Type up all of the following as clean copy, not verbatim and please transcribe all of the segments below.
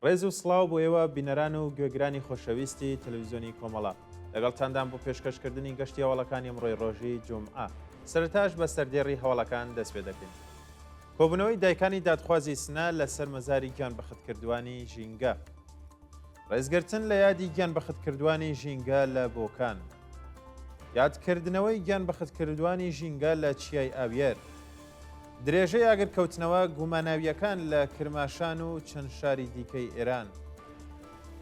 ڕێز و سڵاو بۆ ئێوە بینەران و گوێگرانی خۆشەویستی تەلەڤیزیۆنی کۆمەڵە لەگەڵتاندان بۆ پێشکەشکردنی گەشتی هەوڵەکانی ئەمڕۆی ڕۆژی جومعە سەرتاش بە سەردێڕی هەوڵەکان دەست پێ دەکەین. کۆبوونەوەی دایکانی دادخوازی سنە لەسەر مەزاری گیانبەختکردوانی ژینگە، ڕێزگرتن لە یادی گیانبەختکردوانی ژینگە لە بۆکان، یادکردنەوەی گیانبەختکردوانی ژینگە لە چیای ئاویێر، درێژەی ئاگرکەوتنەوە گوماناویەکان لە کرماشان و چەند شاری دیکەی ئێران،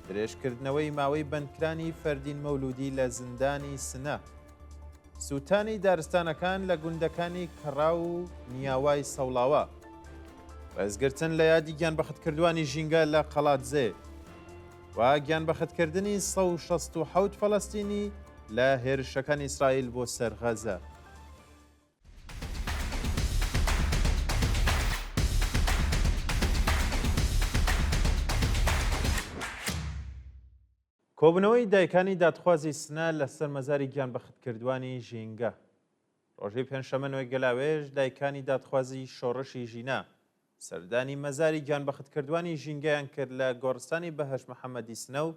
درێژکردنەوەی ماوەی بەندکرانی فەردین مەولودی لە زیندانی سنە، سووتانی دارستانەکان لە گوندەکانی کەڕا و نیاوای سەوڵاوە، ڕێزگرتن لە یادی گیانبەختکردوانی ژینگە لە قەڵاتزێ و گیانبەختکردنی 167 فەڵەستینی لە هێرشەکانی ئیسرائیل بۆ سەر غەزە. کۆبوونەوەی دایکانی دادخوازی سنە لەسەر مەزاری گیانبەختکردوانی ژینگە. ڕۆژەی پێنجشەمە نوێی گەلاوێژ دایکانی دادخوازی شۆڕشی ژینە سەردانی مەزاری گیانبەختکردوانی ژینگەیان کرد لە گۆڕستانی بەهەش محەممەدی سنە و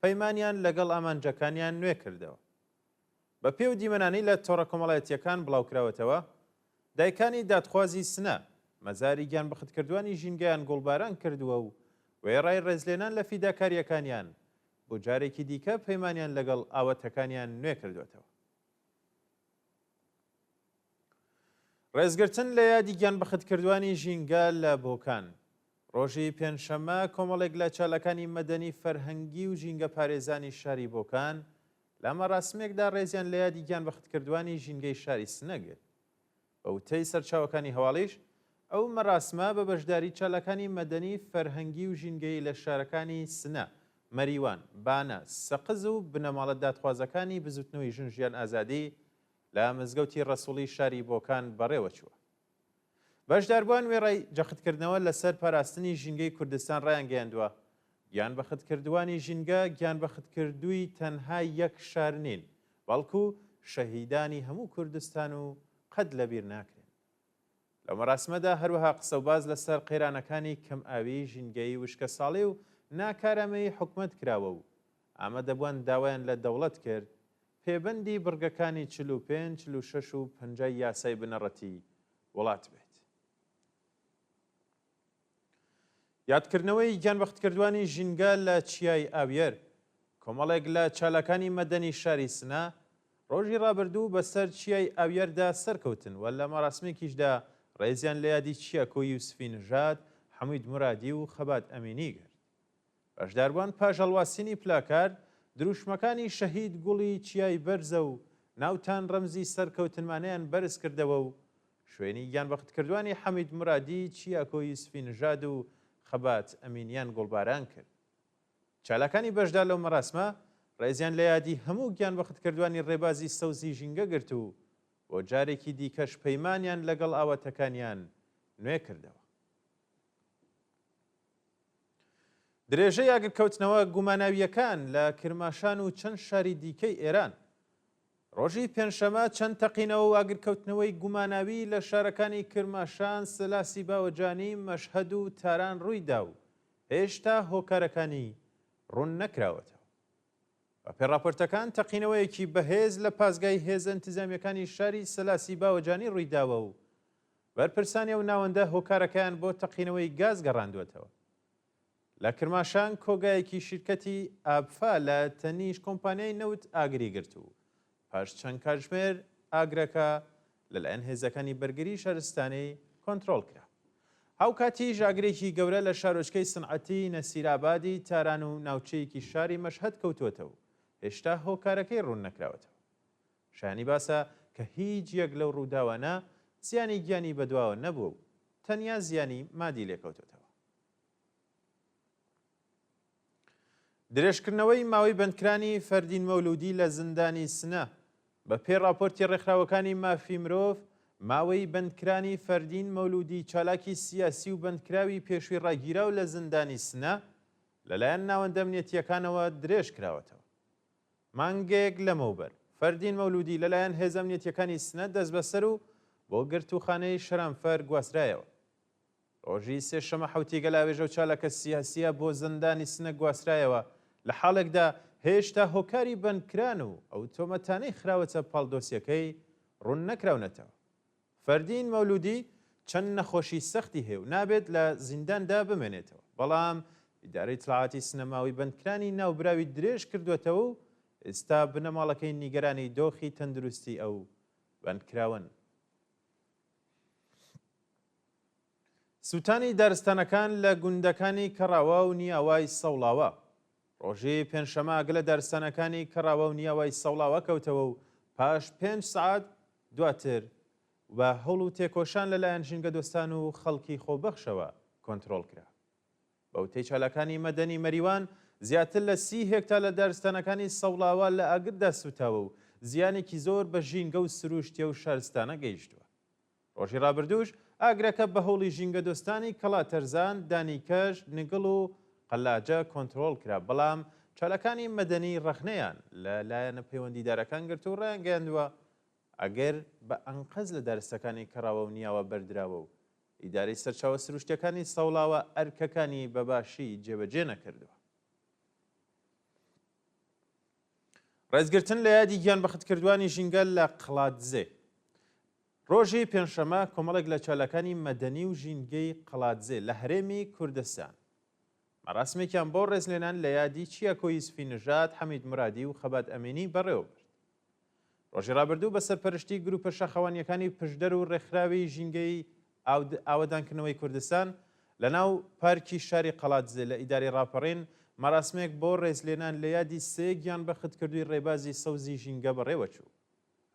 پەیمانیان لەگەڵ ئامانجەکانیان نوێ کردەوە. بە پێو دیمەنانی لە تۆڕە کۆمەڵایەتیەکان بڵاوکراوەتەوە، دایکانی دادخوازی سنە مەزاری گیانبەختکردوانی ژینگەیان گوڵباران کردووە و وێڕای ڕێزلێنان لە فیداکاریەکانیان بۆ جارێکی دیکە پەیمانیان لەگەڵ ئاوەتەکانیان نوێ کردوێتەوە. ڕێزگرتن لە یادی گیانبەختکردوانی ژینگە لە بۆکان. ڕۆژی پێنجشەمە کۆمەڵێک لە چالەکانی مەدەنی فەرهەنگی و ژینگە پارێزانی شاری بۆکان لە مەراسمێکدا ڕێزیان لە یادی گیانبەختکردوانی ژینگەی شاری سنە گرت. بە وتەی سەرچاوەکانی هەواڵیش ئەو مەراسمە بە بەشداری چالەکانی مەدەنی فەرهەنگی و ژینگەی لە شارەکانی سنە، مەریوان، بانە، سەقز و بنەماڵە دادخوازەکانی بزوتنەوەی ژن ژیان ئازادی لە مزگەوتی ڕەسوڵی شاری بۆکان بەڕێوە چووە. بەشداربووان وێڕای جەختکردنەوە لەسەر پاراستنی ژینگەی کوردستان ڕایان گەیاندووە. گیانبەختکردوانی ژینگە گیانبەختکردووی تەنها یەک شار نین، بەڵکو شەهیدانی هەموو کوردستان و قەت لەبیر ناکرێن. لە مەراسمەدا هەروەها قسە و باز لەسەر قەیرانەکانی کەم ئاوی ژینگەی وشکە ساڵی و ناکارەمەی حکومەت کراوە و ئامادەبووان داوایان لە دەوڵەت کرد پێبەندی بڕگەکانی 45، 46 و 50 یاسای بنەڕەتی وڵات بێت. یادکردنەوەی گیانبەختکردوانی ژینگە لە چیای ئاویێر. کۆمەڵێک لە چالەکانی مەدەنی شاری سنە ڕۆژی ڕابردوو بەسەر چیای ئاویێردا سەرکەوتن و لە مەراسمێکیشدا ڕێزیان لە یادی چیەکۆ یوسفی نژاد، حەمید مرادی و خەبات ئەمینی گرت. بەشداربووان پاش هەڵواسینی پلاکارد دروشمەکانی شەهید گوڵی چیای بەرزە و ناوتان ڕەمزی سەرکەوتنمانەیان بەرز کردەوە و شوێنی گیانبەختکردوانی حەمید مرادی، چیاکۆ یوسفی نژاد و خەبات ئەمینیان گوڵباران کرد. چالەکانی بەشدار لەو مەراسمە ڕێزیان لە یادی هەموو گیانبەختکردوانی ڕێبازی سەوزی ژینگە گرت و بۆ جارێکی دیکەش پەیمانیان لەگەڵ ئاوەتەکانیان نوێ کردەوە. درێژەی ئاگرکەوتنەوە گوماناویەکان لە کرماشان و چەند شاری دیکەی ئێران. ڕۆژی پێنجشەمە چەند تەقینەوە و ئاگرکەوتنەوەی گوماناوی لە شارەکانی کرماشان، سلاسی باوەجانی، مەشهەد و تاران ڕوویدا و هێشتا هۆکارەکانی ڕوون نەکراوەتەوە. بە پێڕاپۆرتەکان تەقینەوەیەکی بەهێز لە پازگای هێزە ئینتیزامیەکانی شاری سلاسی باوەجانی ڕوویداوە و بەرپرسانی و ناوەندە هۆکارەکەیان بۆ تەقینەوەی گاز گەڕاندوێتەوە. لە کرماشان کۆگایەکی شیرکەتی ئابفا لە تەنیش کۆمپانیای نەوت ئاگری گرت و پاش چەند کاتژمێر ئاگرەکە لەلایەن هێزەکانی بەرگری شارستانی کۆنتڕۆڵ کرا. هاوکاتیش ئاگرێکی گەورە لە شارۆچکەی سنعەتی نەسیرابادی تاران و ناوچەیەکی شاری مەشهەد کەوتوێتەوە و هێشتا هۆکارەکەی ڕوون نەکراوەتەوە. شایانی باسە کە هیچ یەک لەو ڕووداوانە زیانی گیانی بەدواوە نەبووە و تەنیا زیانی مادی لێکەوتێتەوە. درێژکردنەوەی ماوەی بەندکرانی فەردین مەولودی لە زیندانی سنە. بە پێی راپۆرتی ڕێکخراوەکانی مافی مرۆڤ، ماوەی بەندکرانی فەردین مەولودی چالاکی سیاسی و بەندکراوی پێشووی ڕاگیرا و لە زیندانی سنە لەلایەن ناوەندە ئەمنیەتیەکانەوە درێژ کراوەتەوە. مانگێک لەمەوبەر فەردین مەولودی لەلایەن هێزە ئەمنیەتیەکانی سنە دەست بەسەر و بۆ گرتوخانەی شەرامفەر گواسترایەوە. ڕۆژی سێشەمە حوتیگە لاوێژە و چالەکە سیاسیە بۆ زەندانی سنە گواسترایەوە لە حاڵێکدا هێشتا هۆکاری بەندکران و ئەو تۆمەتانەی خراوەتە پاڵدۆسیەکەی ڕوون نەکراونەتەوە. فەردین مەولودی چەند نەخۆشی سەختی هەیە و نابێت لە زینداندا بمێنێتەوە، بەڵام ئیدارەی ئیتلاعاتی سینەماوی بەندکرانی ناوبراوی درێژ کردوێتەوە و ئێستا بنەماڵەکەی نیگەرانی دۆخی تەندروستی ئەو بەندکراون. سوتانی دارستانەکان لە گوندەکانی کەڕاوە و نیاوای سەوڵاوە. ڕۆژی پێنجشەمە ئەگەلە دارستانەکانی کەڕاوە و نیاوای سەوڵاوە کەوتەوە و پاش 5 سعات دواتر بە هەوڵ و تێکۆشان لەلایەن ژینگە دۆستان و خەڵکی خۆبەخشەوە کۆنتڕۆڵ کرا. بەوتەی چالەکانی مەدەنی مەریوان زیاتر لە 30 هێکتا لە دارستانەکانی سەوڵاوە لە ئاگردا سوتاوە و زیانێکی زۆر بە ژینگە و سروشتیە و شارستانە گەیشتووە. ڕۆژی ڕابردووش ئاگرەکە بە هەوڵی ژینگە دۆستانی کەڵاتەرزان، دانیکەش، نگڵ و قەلاجە کۆنتڕۆڵ کرا، بەڵام چالەکانی مەدەنی ڕەخنەیان لەلایەنە پەیوەندیدارەکان گرت و ڕیان گەیاندووە ئەگەر بە ئەنقەز لە دارستەکانی کەڕاوە و نیاوە بەردراوە و ئیدارەی سەرچاوە سروشتیەکانی سەوڵاوە ئەرکەکانی بەباشی جێبەجێ نەکردووە. ڕێزگرتن لە یادی گیان بەختکردوانی ژینگە لە قەڵاتزێ. ڕۆژی پێنجشەمە کۆمەڵێک لە چالەکانی مەدەنی و ژینگەی قەڵاتزێ لە هەرێمی کوردستان مەراسمێکیان بۆ ڕێزلێنان لە یادی چیاکۆ یوسفی نژاد، حەمید مرادی و خەبات ئەمینی بەڕێوە برد. ڕۆژی ڕابردوو بە سەرپەرشتی گروپە شەخەوانیەکانی پشدەر و ڕێکخراوی ژینگەی ئاوەدانکردنەوەی کوردستان لە ناو پارکی شاری قەڵاتزێ لە ئیداری ڕاپەڕین مەراسمێک بۆ ڕێزلێنان لە یادی سێ گیان بەختکردووی ڕێبازی سەوزی ژینگە بەڕێوە چوو.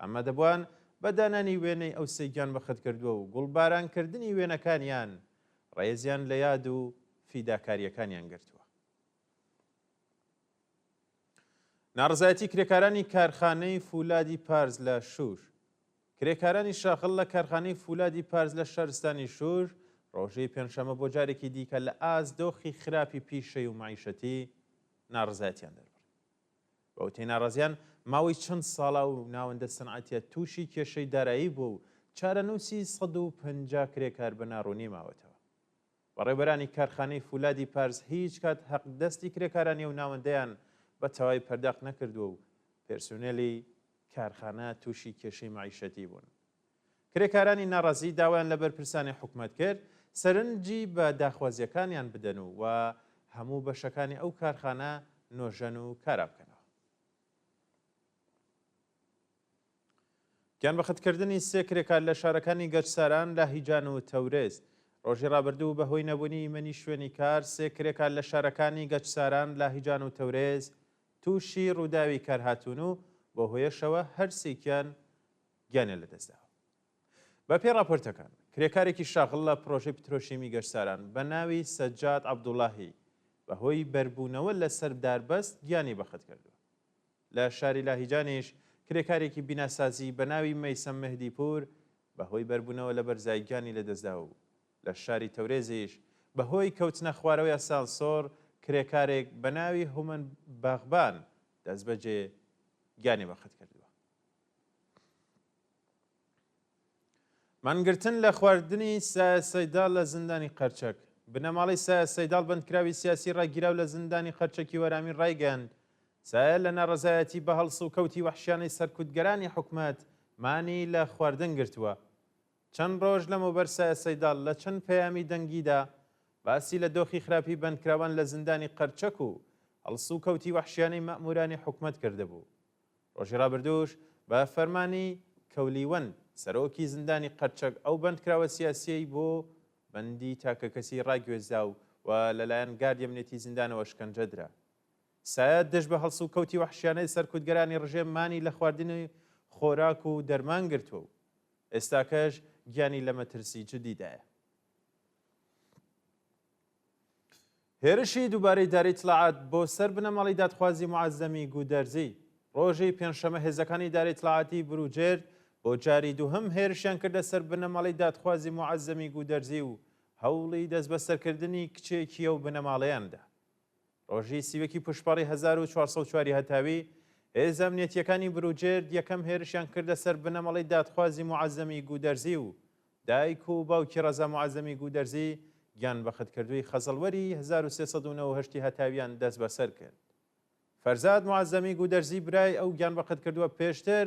ئەمە دەبوان بە دانانی وێنەی ئەو سێ گیان بەختکردووە و گوڵبارانکردنی وێنەکانیان ڕێزیان لە یاد و فیداکاریەکانیان گرتووە. ناڕزایەتی کرێکارانی کارخانەی فولادی پارز لە شوور. کرێکارانی شاخڵ لە کارخانەی فولادی پارز لە شارستانی شوور ڕۆژەی پێنجشەمە بۆ جارێکی دیکە لە ئازدۆخی خراپی پیشەی و معیشەتی ناڕزایەتیان دەربڕ. بەوتەی ناڕەزیان ماوەی چەند ساڵە و ناوەندە سەنعەتیە تووشی کێشەی دارایی بوو و چارەنووسی 150 کرێکار بە ناڕوونی ماوەتەوە. بەڕێبەرانی کارخانەی فولادی پارز هیچ کات حەق دەستی کرێکارانی و ناوەندەیان بە تەواوی پەرداخ نەکردووە و پێرسونێلی کارخانە تووشی کێشەی معیشەتی بوون. کرێکارانی ناڕازی داوایان لە بەرپرسانی حکوومەت کرد سەرنجی بە داخوازیەکانیان بدەن و هەموو بەشەکانی ئەو کارخانە نۆژەن و کارا بکەنەوە. گیان بەختکردنی سێ کرێکار لە شارەکانی گەجساران لە هیجان و تەورێز. ڕۆژی ڕابردوو بەهۆی نەبوونی ئیمەنی شوێنی کار سێ کرێکار لە شارەکانی گەجساران لە هیجان و تەورێز تووشی ڕووداوی کارهاتوون و بۆ هۆیەشەوە هەرسێکیان گیانە لەدەستداوە. بە پێی راپۆرتەکان کرێکارێکی شاغڵ لە پرۆژەی پترۆشیمی گەشتساران بە ناوی سەجاد عەبدوڵڵاهی بەهۆی بەربوونەوە لە سەرداربەست گیانی بەخت کردووە. لە شاری لاهیجانیش کرێکارێکی بیناسازی بە ناوی مەیسەم مەهدیپور بەهۆی بەربوونەوە لە بەرزای گیانی لەدەستداوە و لە شاری تەورێزیش بەهۆی کەوتنە خوارەوەی ئاسانسۆر کرێکارێک بە ناوی هومەن باغبان دەستبەجێ گیانی بەخت کردووە. مانگرتن لە خواردنی سایە سەیداڵ لە زیندانی قەرچەک. بنەماڵی سایە سەیداڵ بەندکراوی سیاسی ڕاگیراو لە زیندانی قەرچەکی وەرامی ڕایگەاند سایە لە ناڕەزایەتی بە هەڵس و کەوتی وەحشیانەی سەرکوتگەرانی حکوومەت مانی لە خواردن گرتووە. چەند ڕۆژ لەمەوبەر سایە سەیداڵ لە چەند پەیامی دەنگیدا باسی لە دۆخی خراپی بەندکراوان لە زیندانی قەرچەک و هەڵس و کەوتی وەحشیانەی مەئمورانی حکوومەت کردهبوو. ڕۆژی ڕابردووش بە فەرمانی کەولیوەن سەرۆکی زیندانی قەرچەک ئەو بەندکراوە سیاسیەی بۆ بەندی تاکە کەسی ڕاگوێزدا و لەلایەن گاردی ئەمنیەتی زیندانەوە شکەنجەدرا. سایە دەست بە هەڵس و کەوتی وەحشیانەی سەرکوتگەرانی ڕژێم مانی لە خواردنی خۆراک و دەرمان گرتووە و ئێستاکەش گیانی لە مەترسی جدیدایە. هێرشی دووبارەی داری ئیتلاعات بۆ سەر بنەماڵی دادخوازی معەزەمی گودەرزی. ڕۆژی پێنجشەمە هێزەکانی داری ئیتلاعاتی بروجێرد بۆ جاری دووهەم هێرشیان کردە سەر بنەماڵی دادخوازی معەزەمی گودەرزی و هەوڵی دەست بە سەرکردنی کچێکیە و بنەماڵەیاندا. ڕۆژی سیوەکی پشتپەڕی 1404 هەتاوی هێز ئەمنیەتیەکانی بروجێرد یەکەم هێرشیان کردە سەر بنەماڵی دادخوازی معەزەمی گودەرزی و دایک و باوکی ڕەزا معەزەمی گودەرزی گیان بەخەتکردووی خەزەڵوەری 1390 هەتاویان دەست بەسەر کرد. فەرزاد موعەزەمی گودەرزی برای ئەو گیان بەخەتکردووە پێشتر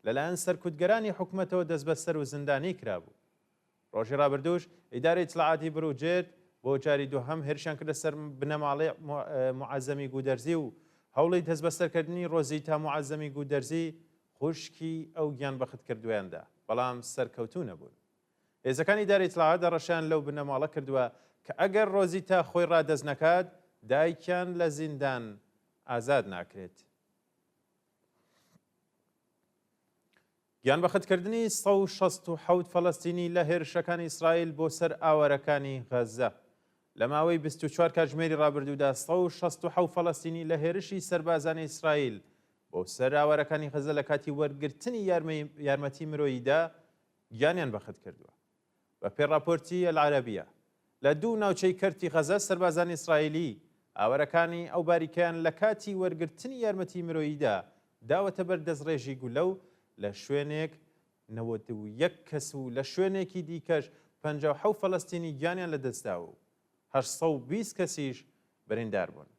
لەلایەن سەرکوتگەرانی حکوومەتەوە دەست بەسەر و زیندانی کرابوو. ڕۆژی ڕابردووش ئیدارەی ئیتلاعاتی بروجێت بۆ جاری دووهەم هێرشیان کردە سەر بنەماڵەی موعەزەمی گودەرزی و هەوڵی دەست بەسەرکردنی ڕۆزیتا موعەزەمی گودەرزی خوشکی ئەو گیان بەخەتکردوویاندا، بەڵام سەرکەوتوو نەبوون. هێزەکانی ئیدارەی ئیتلاعات دەڕەشیان لەو بنەماڵە کردووە کە ئەگەر ڕۆزیتا خۆی ڕادەست نەکات دایکیان لە زیندان ئازاد ناکرێت. گیان بەخەتکردنی 167 فەڵەستینی لە هێرشەکانی ئیسرائیل بۆ سەر ئاوەرەکانی غەزە. لە ماوەی 24 کاتژمێری ڕابردوودا 167 فەڵەستینی لە هێرشی سەربازانی ئیسرائیل بۆ سەر ئاوەرەکانی غەزە لە کاتی وەرگرتنی یارمەتی مرۆییدا گیانیان بەخەت کردووە. بە پێڕاپۆرتی ئەلعەرەبیە لە دوو ناوچەی کەرتی غەزە سەربازانی ئیسرائیلی ئاوەرەکانی ئەو باریکەیان لە کاتی وەرگرتنی یارمەتی مرۆییدا داوەتە بەر دەستڕێژی گولە و لە شوێنێک 91 کەس و لە شوێنێکی دیکەش 57 فەڵەستینی گیانیان لەدەستداوە و 820 کەسیش بریندار بوون.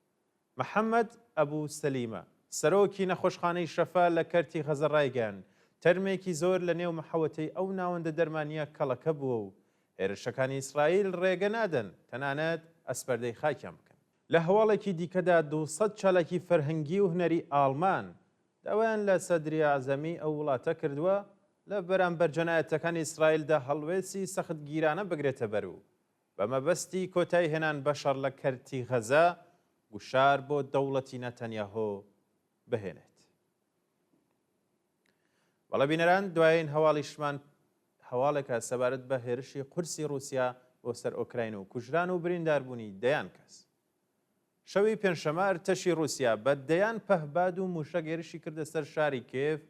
محەممەد ئەبوو سەلیمە سەرۆکی نەخۆشخانەی شەفا لە کەرتی غەزە ڕایگەیاند تەرمێکی زۆر لە نێو مەحەوەتەی ئەو ناوەندە دەرمانیە کەڵەکە بووە و هێرشەکانی ئیسرائیل ڕێگە نادەن تەنانەت ئەسپەردەی خاکیان بکەن. لە هەواڵێکی دیکەدا 200 چالاکی فەرهەنگی و هونەری ئاڵمان داوایان لە سەدری ئەعزەمی ئەو وڵاتە کردووە لە بەرامبەر جەنایەتەکانی ئیسرائیلدا هەڵوێسی سەخت گیرانە بگرێتە بەر و بە مەبەستی کۆتایی هێنان بەشەڕ لە کەرتی غەزە گوشار بۆ دەوڵەتی نەتەنیاهۆ بهێنێت. بەڵێ بینەران دوایین هەواڵیشمان هەواڵێکە سەبارەت بە هێرشی قورسی رووسیا بۆ سەر ئۆکراین و کوژران و برینداربوونی دەیان کەس. شەوی پێنجشەمە ئەرتەشی رووسیا بە دەیان پەهباد و موشە گێرشی کردە سەر شاری کێف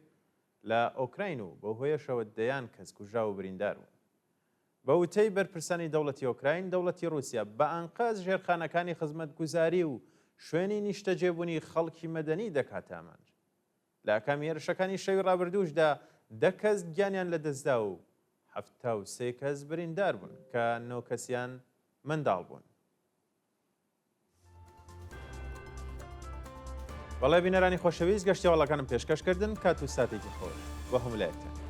لە ئۆکراین و بە هۆیەشەوە دەیان کەس کوژرا و بریندار بوون. بە وتەی بەرپرسانی دەوڵەتی ئۆکراین دەوڵەتی رووسیا بە ئەنقاز ژێرخانەکانی خزمەتگوزاری و شوێنی نیشتەجێبوونی خەڵکی مەدەنی دەکات ئامانج. لە ئاکامی هێرشەکانی شەوی ڕابردووشدا 10 کەس گیانیان لەدەستدا و 73 کەس بریندار بوون کە 9 کەسیان منداڵ بوون. بەڵێ بینەرانی خۆشەویست گەشتیاوەڵەکانم پێشکەشکردن کات و ساتێکی خۆش بە هەمولایەتە.